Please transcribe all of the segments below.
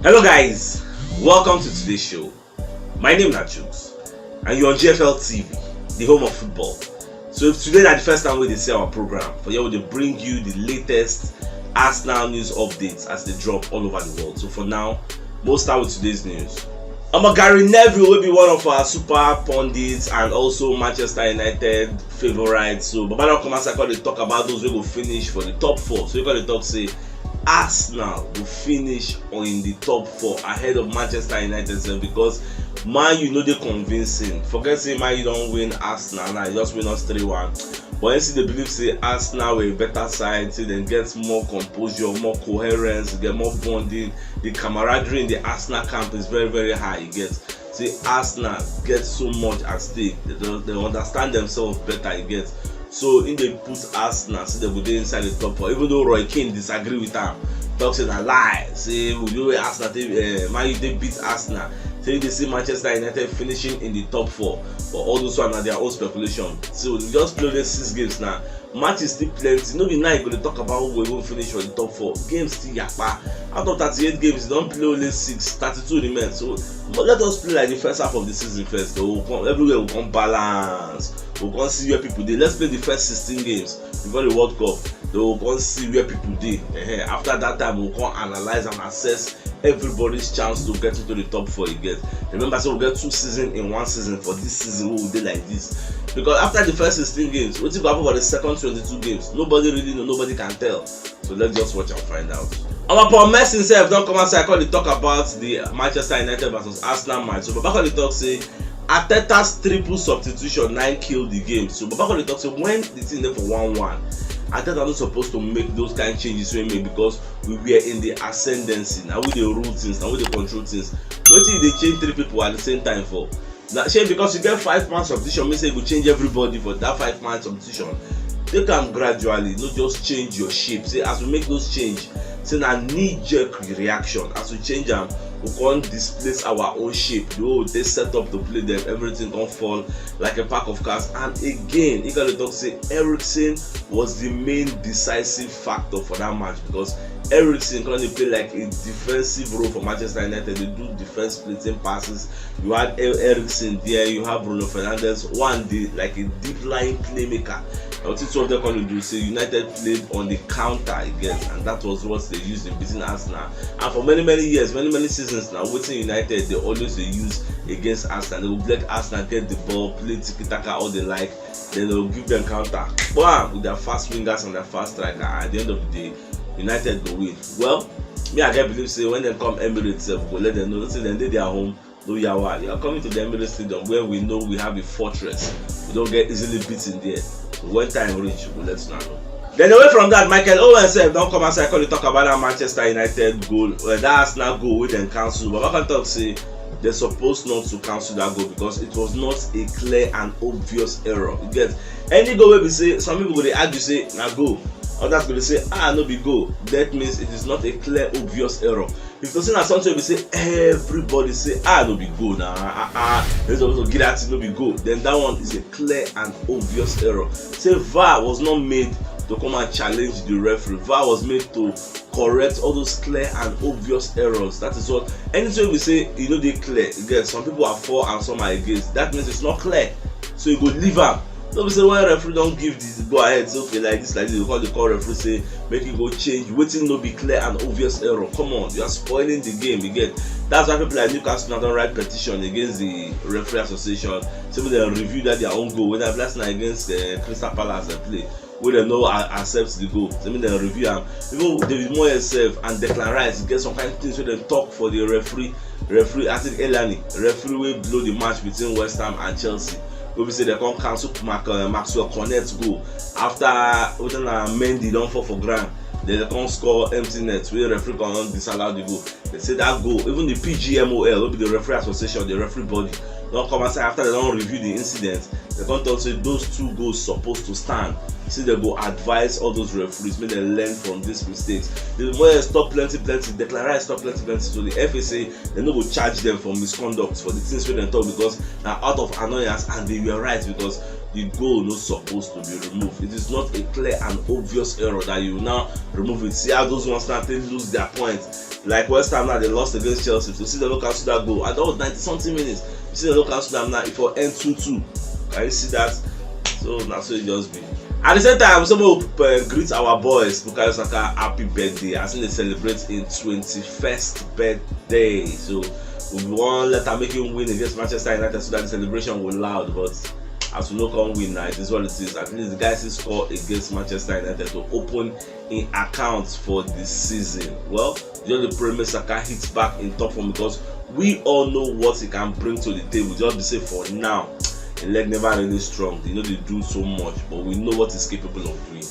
Hello guys, welcome to today's show. My name is CHUKS and you're on GFL TV, the home of football. So if today is the first time we see our program, for you to bring you the latest Arsenal news updates as they drop all over the world. So for now, we'll start with today's news. Gary Neville will be one of our super pundits and also Manchester United favorites. So Baba don't come as I call they talk about those who will finish for the top four. So you got to talk say Arsenal will finish in the top four ahead of Manchester United because Man U know they convincing. Forget say Man U don't win Arsenal now, just win us 3-1. But you see they believe say Arsenal were a better side, so then get more composure, more coherence, get more bonding. The camaraderie in the Arsenal camp is very, very high. You get see Arsenal get so much at stake. They understand themselves better. You get. So in they put Arsenal, so they go dey inside the top four. Even though Roy Keane disagree with them, talk say na lie. Say we do Arsenal, Man U they beat Arsenal. Say they see Manchester United finishing in the top four. But all those ones are their own speculation. So we just play these 6 games now. Match is still plenty. No be now you go to talk about who we will finish for the top 4. Games still yakpa. Out of 38 games, you don't play only 6, 32 remain. So let us play like the first half of the season first. Everywhere will come balance. We'll come see where people dey. Let's play the first 16 games before the World Cup. Then we'll come see where people dey. After that time, we'll come analyze and assess everybody's chance to get into the top 4 again. Remember, so we'll get 2 seasons in 1 season. For this season, we will do like this. Because after the first 16 games, what if we happen for the second 22 games? Nobody really know, nobody can tell. So let's just watch and find out. Our Paul Messi himself don't come outside call the talk about the Manchester United versus Arsenal match. So Baba the talk say Arteta's triple substitution 9 killed the game. So Baba the talk say when the team there for 1-1, Arteta not supposed to make those kind of changes we made because we were in the ascendancy. Now we the rule things, now we the control things. What if they change 3 people at the same time for? Now shame because you get 5-man substitution, means you will change everybody for that 5-man substitution. Take them gradually, not just change your shape. Say as we make those change, say na knee-jerk reaction. As we change them, we can't displace our own shape. They set up to play them, everything can fall like a pack of cards. And again, you gotta talk say Eriksen was the main decisive factor for that match because Eriksen can play like a defensive role for Manchester United. They do defense splitting passes. You had Eriksen there, you have Bruno Fernandes, one day like a deep lying playmaker. What two of them can do say United played on the counter again, and that was what they used in beating Arsenal. And for many years, many seasons now, waiting United they always use against Arsenal. They will let Arsenal get the ball, play tiki-taka all they like, then they will give them counter. Bam! With their fast wingers and their fast striker. At the end of the day, United will win. Well, me I get believe say when they come Emirates, we'll let them know. Say then they are home. No yawa. You are coming to the Emirates Stadium where we know we have a fortress. We don't get easily beaten there. So when time reach, we'll let you know. Then away from that, Michael Owen said don't come outside call you talk about that Manchester United goal. That Arsenal goal we then cancel. But I can talk say they're supposed not to cancel that goal because it was not a clear and obvious error. You get any goal where we say some people will argue say na goal. Others will say no be goal. That means it is not a clear obvious error. If you see na something we say everybody say no be goal na let's also get that no be goal, then that one is a clear and obvious error. Say VAR was not made to come and challenge the referee. VAR was made to correct all those clear and obvious errors. That is what anytime we say they clear. Again, some people are for and some are against. That means it's not clear. So you go leave am. So we say when referee don't give this go ahead, so okay like this, we call referee say make you go change. Waiting no be clear and obvious error. Come on, you are spoiling the game again. That's why people like Newcastle now don't write petition against the referee association. So they review that their own goal. When they last night against Crystal Palace they play, where they know accepts the goal. So they review them. Even David Moyes and Declan Rice get some kind of things where they talk for the referee. I think Elani, referee will blow the match between West Ham and Chelsea. We say they can't cancel Maxwell Cornet's goal after Mendy don't fall for ground. They can't score empty net where the referee can't disallow the goal. They say that goal, even the PGMOL, will be the referee association, the referee body, don't come and say after they don't review the incident. They can't tell say those 2 goals supposed to stand. See they go advise all those referees, make them learn from these mistakes. The more stop plenty, Declan Rice stop plenty. So the FA say they no go charge them for misconduct for the things where they talk because now out of annoyance, and they were right because the goal not supposed to be removed. It is not a clear and obvious error that you now remove it. See how those ones now they lose their points. Like West Ham now, they lost against Chelsea. So see the local cancel that goal, and that was 90 something minutes. You see the local cancel them now, if for end 2-2. Can you see that? So that's what it just be. At the same time, someone will greet our boys Bukayo Saka happy birthday as they celebrate his 21st birthday. So we won't let her make him win against Manchester United so that the celebration will loud, but as we know come win now, it is what it is. At least the guys score against Manchester United to open in accounts for this season. Well, just the Premier Saka hits back in top form because we all know what he can bring to the table. Just be safe for now. The leg never really strong. They know they do so much, but we know what he's capable of doing.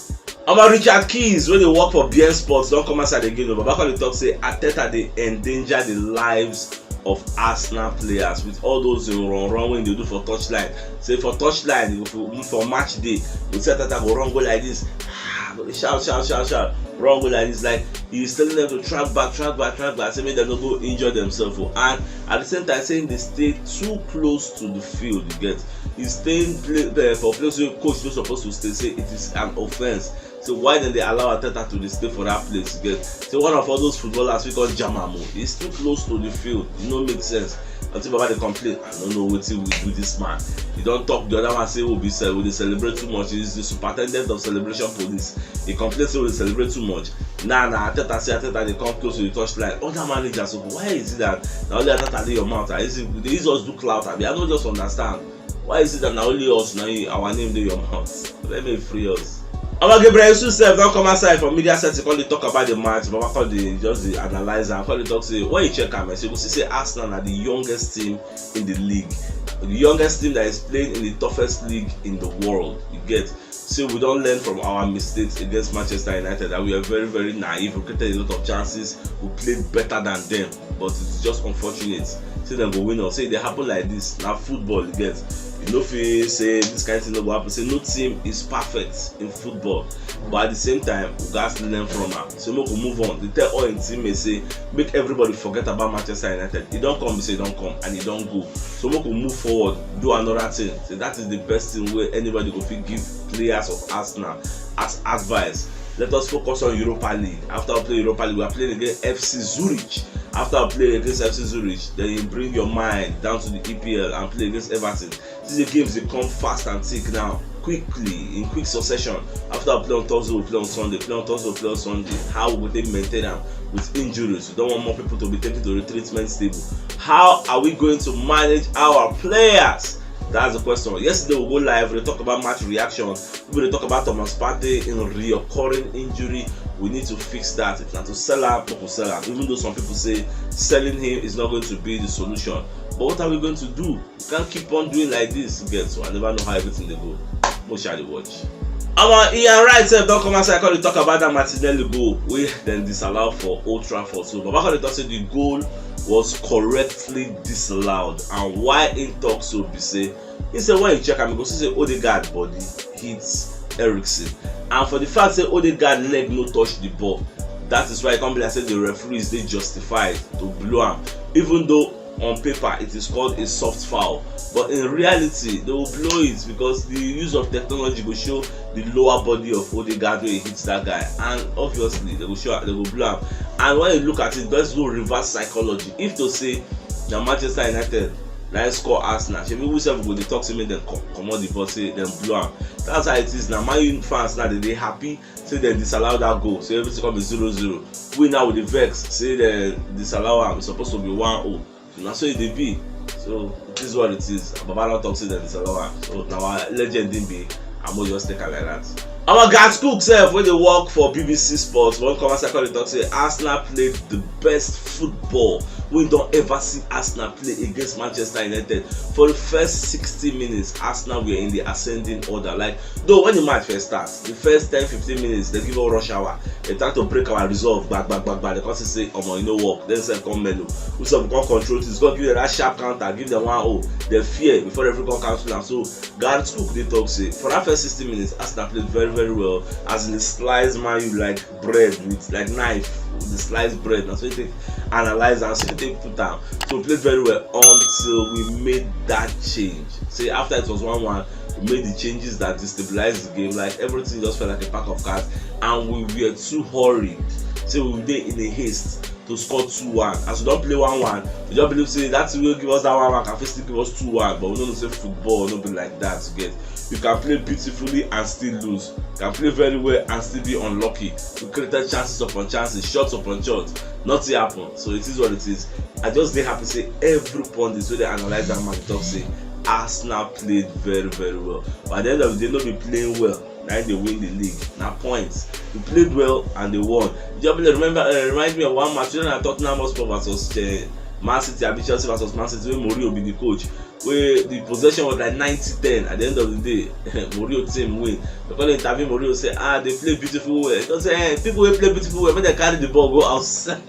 About Richard Keys, when they work for BN Sports, don't come outside again. But back on the talk, say Arteta they endanger the lives of Arsenal players with all those run when they do for touchline. Say for touchline, for match day, we say Arteta go run go like this, shout, run go like this. Like he's telling them to track back. Say make them not go injure themselves. And at the same time, saying they stay too close to the field. You get, he's staying there for place where coach is supposed to stay. Say it is an offense. So why then they allow Arteta to stay for that place? You get, so one of all those footballers we call Jamamo, he's too close to the field. It no make sense. Until Baba they complain, I don't know what we do this man. You don't talk, the other one say will they celebrate too much. He's the superintendent of celebration police. He complains say we celebrate too much. Nah, Arteta say Arteta they come close to the touchline. Other managers, so why is it that now only Arteta dey your mouth? Is it they use us do clout? I don't just understand. Why is it that now only us now our name dey your mouth? Let me free us. Gabriel Jesus don't come outside from media set to call talk about the match, but call the analyzer and call the talk say when you check am, you go see say Arsenal are the youngest team in the league, the youngest team that is playing in the toughest league in the world. You get, so we don't learn from our mistakes against Manchester United that we are very very naive. We created a lot of chances, we played better than them, but it's just unfortunate. See them go win or say they happen like this. Now football, you get. You know, if you say this kind of thing no go happen, say no team is perfect in football, but at the same time we got to learn from her. So we can move on. They tell all in team may say make everybody forget about Manchester United. He don't come, we say don't come, and he don't go. So we can move forward, do another thing. So that is the best thing where anybody go fit give players of Arsenal as advice. Let us focus on Europa League. After we play Europa League, we are playing against FC Zurich. After we play against FC Zurich, then you bring your mind down to the EPL and play against Everton. These games they come fast and thick now, quickly, in quick succession. After we play on Thursday, we play on Sunday. Play on Thursday, we play on Sunday. How will they maintain them with injuries? We don't want more people to be taken to the treatment table. How are we going to manage our players? That's the question. Yesterday we go live, we talk about match reaction. We talk about Thomas Partey in reoccurring injury. We need to fix that. If not to sell him, not to sell him. Even though some people say selling him is not going to be the solution. But what are we going to do? We can't keep on doing like this. Again, so I never know how everything they go. Most shall watch. Ian Wright said don't come outside. I talk about that Martinelli goal. We then disallow for Old Trafford. So Baba Kole said the goal was correctly disallowed. And why in talk so be say he said when you check him, because he say Odegaard body hits Eriksen. And for the fact say Odegaard leg no touch the ball, that is why I can't believe I said the referees they justified to blow him, even though on paper it is called a soft foul, but in reality they will blow it because the use of technology will show the lower body of Odegaard when he hits that guy, and obviously they will blow him. And when you look at it, let's do reverse psychology. If to say the Manchester United like score Arsenal, we say we go talk to me then come on the ball say then blow him. That's how it is now. Man U fans now they happy say they disallow that goal, so everything come be 0-0. We now with the vex say they disallow him. It's supposed to be 1-0. So now so it be. So it is what it is. Baba talk say they disallow him. So now our legend didn't be. I'm gonna just take it like that. Our guys CHUKS when they work for BBC Sports, one comment second talk say Arsenal played the best football. We don't ever see Arsenal play against Manchester United. For the first 60 minutes, Arsenal were in the ascending order. Like though when the match first starts, the first 10-15 minutes they give us rush hour. They try to break our resolve back. They can't say you know work. Then say come Melo. We some come control this. Go give them that sharp counter, give them 1-0. They fear before everyone cancel them. So guys CHUKS they talk say for that first 60 minutes, Arsenal played very well, as in the slice man you like bread with like knife, the sliced bread. That's what you take analyze and so you take put down. So we played very well until we made that change. Say after it was 1-1, We made the changes that destabilized the game. Like everything just felt like a pack of cards, and we were too hurried. So we were in a haste to score 2-1. As we don't play 1-1, we just believe say that will give us that 1-1 can still give us 2-1. But we don't say football no be like that to get. You can play beautifully and still lose. You can play very well and still be unlucky. We created chances upon chances, shots upon shots. Nothing happened. So it is what it is. I just dey happy say every pundit wey dey analyze that match talk say Arsenal played very very well. But at the end of the day, no be playing well. Now they win the league. Now points. They played well and they won. Just remind me of one match when I Tottenham Hotspur versus Man City, Chelsea versus Man City, where Mourinho be the coach. Where the possession was like 90-10. At the end of the day, Mourinho team win. Because they interview Mourinho say, they play beautiful well. He say, people will play beautiful well when they carry the ball go outside.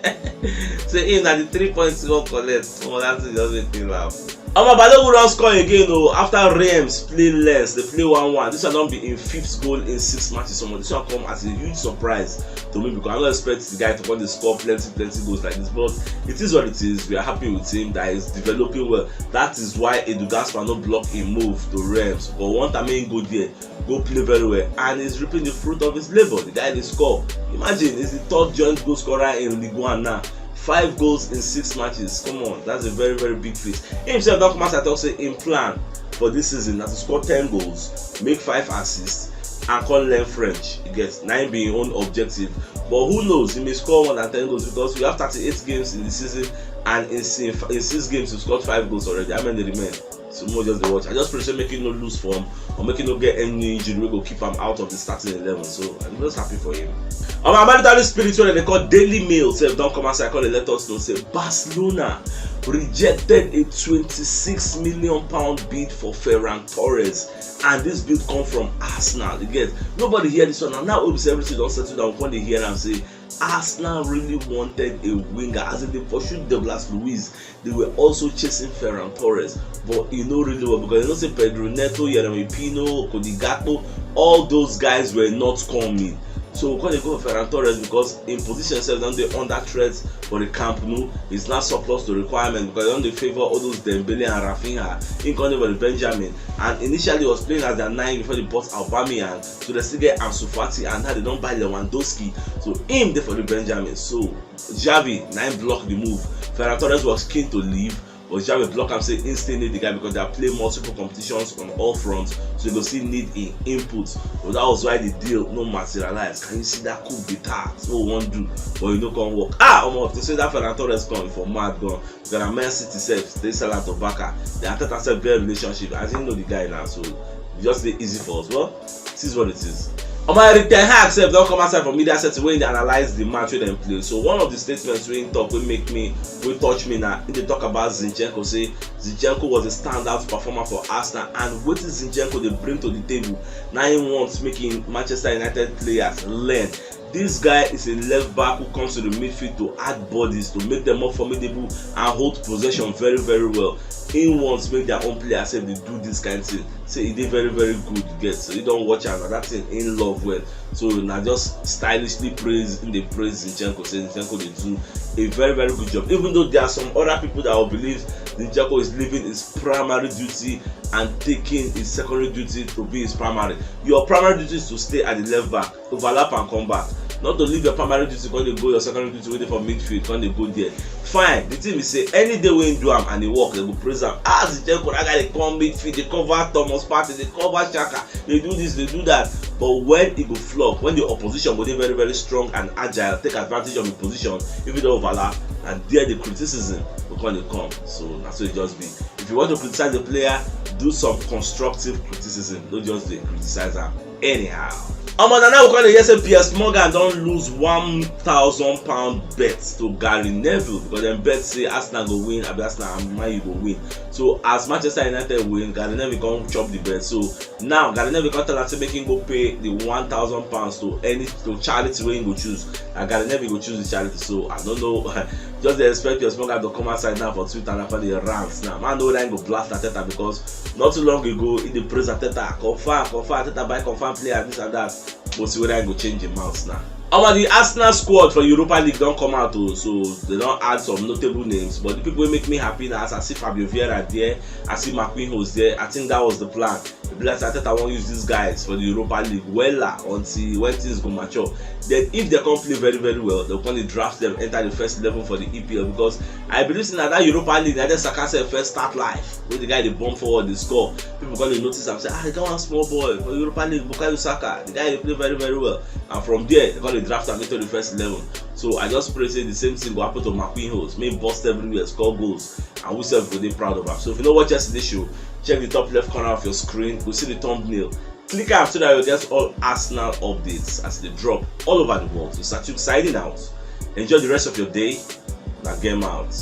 Say him that the 3 points he won't collect. Oh, that's just make me laugh. Balogun don't score again after Reims play less. They play 1-1. This will not be in 5th goal in 6 matches. This will come as a huge surprise to me because I don't expect the guy to come to score plenty goals like this. But it is what it is. We are happy with him that is developing well. That is why Edu Gaspar no block a move to Reims. But one time he go there, go play very well, and he's reaping the fruit of his labor. The guy they score. Imagine he's the 3rd joint goal scorer in Ligue 1 now. 5 goals in 6 matches. Come on, that's a very very big feat. He himself don't come out and talk say in plan for this season that to score 10 goals, make 5 assists, and come learn French. He gets 9 being own objective. But who knows? He may score more than 10 goals because we have 38 games in the season, and in 6 games we scored 5 goals already. How many remain? So more just the watch. I just pray making no lose form or making no get any injury. We go keep him out of the starting 11. So I'm just happy for him. My military spiritual they call Daily Mail. So don't come outside, call the let us know. Say Barcelona rejected a £26 million bid for Ferran Torres, and this bid come from Arsenal. Again, nobody hear this one. And now everything don't settle down when they hear and say Arsenal really wanted a winger. As in they pursued Douglas Luiz, they were also chasing Ferran Torres, but you know really well because you know say Pedro Neto, Yeremy Pino, Cody Gakpo, all those guys were not coming. So when they go for Ferran Torres because in position itself now they under threat for the Camp Nou, it's not surplus to requirement because they don't favor all those Dembele and Rafinha in country for the Benjamin, and initially he was playing as their 9 before they bought Aubameyang, so they still get Ansu Fati, and now they don't buy Lewandowski, so him there for the Benjamin. So Xavi 9 blocked the move. Ferran Torres was keen to leave, but Xavi block am say instant need the guy because they are playing multiple competitions on all fronts, so they go still need in input. So that was why the deal no materialize. Can you see that could be that? So won't do, but you don't come work. To say that Ferran Torres come for mad gone because the Man City self they sell out of Baka. They attach themselves their relationship. I didn't know the guy now, so just say easy for us. Well, this is what it is. Eric Ten Hag sef don come outside from media set when they analyze the match wey dem play. So one of the statements wey talk wey touch me na they talk about Zinchenko. Say Zinchenko was a standout performer for Arsenal, and wetin Zinchenko dey bring to the table na him wants making Manchester United players learn. This guy is a left back who comes to the midfield to add bodies, to make them more formidable and hold possession very very well. He wants to make their own players say they do this kind of thing. Say he did very very good to get, so you don't watch another thing in love with. So now just stylishly praise Zinchenko. Say Zinchenko they do a very very good job, even though there are some other people that will believe Zinchenko is leaving his primary duty and taking his secondary duty to be his primary. Your primary duty is to stay at the left back, overlap and come back. Not to leave your primary duty when they go your secondary duty waiting for midfield when they go there. Fine. The team is say any day when you do am and they work, they go praise am. Zinchenko, that guy they come midfield, they cover Thomas Partey, they cover Xhaka, they do this, they do that. But when it go flop, when the opposition go dey very very strong and agile, take advantage of the position, if it don't overlap, and there the criticism will come. So that's what it just be. If you want to criticize the player, do some constructive criticism. Don't just criticize am anyhow. Now we call it say Piers Morgan don't lose £1,000 bet to Gary Neville because them bet say Arsenal go win, Arsenal and Man U go win. So as Manchester United win, Gary Neville come chop the bet. So now Gary Neville come tell us to make him go pay the £1,000 to charity where he go choose. And Gary Neville go choose the charity. So I don't know. Just they expect Piers Morgan to come outside now for Twitter and after the rants. Now man know that go blast Arteta because not too long ago in the praise Arteta confirm Arteta buy confirm player this and that. But see whether I go change the mouse now. The Arsenal squad for Europa League don't come out so they don't add some notable names. But the people who make me happy now, I see Fabio Vieira there, I see McQueen was there. I think that was the plan. If Bless Ateta won't use these guys for the Europa League until when things go mature. Then if they can't play very very well, they'll probably draft them, enter the first 11 for the EPL, because I believe in that Europa League, that Saka said first start life. When the guy they bomb forward, they score. People gonna notice and say, the guy one small boy for Europa League, Bukayo Saka. The guy they play very very well, and from there they're gonna draft him into the first 11. So I just pray say the same thing will happen to McQueen. May bust everywhere, score goals, and we self will be proud of him. So if you know what yesterday's show, check the top left corner of your screen. You'll see the thumbnail. Click out so that you'll get all Arsenal updates as they drop all over the world. So CHUKS signing out. Enjoy the rest of your day. Now game out.